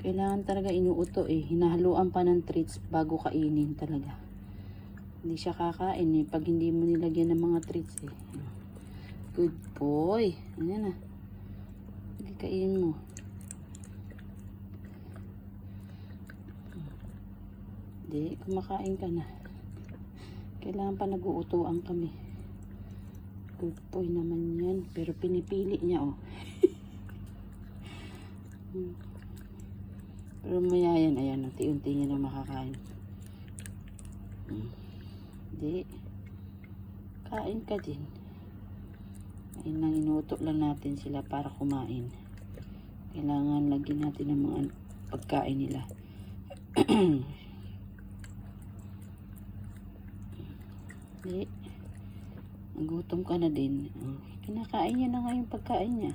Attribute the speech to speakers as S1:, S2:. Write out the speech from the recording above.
S1: Kailangan talaga inuuto eh. Hinahaluan pa ng treats bago kainin talaga. Hindi siya kakain eh. Pag hindi mo nilagyan ng mga treats eh. Good boy. Ayan na. Hindi kainin mo. Hindi, kumakain ka na. Kailangan pa nag-uutuan kami. Good boy naman yan. Pero pinipili niya oh. Pero maya yan, ayan, unti-unti niya na makakain. Hindi. Kain ka din. Ayun lang, inuuto lang natin sila para kumain. Kailangan lagyan natin ng mga pagkain nila. Hindi. Nagutom ka na din. Kinakain niya na nga yung pagkain niya.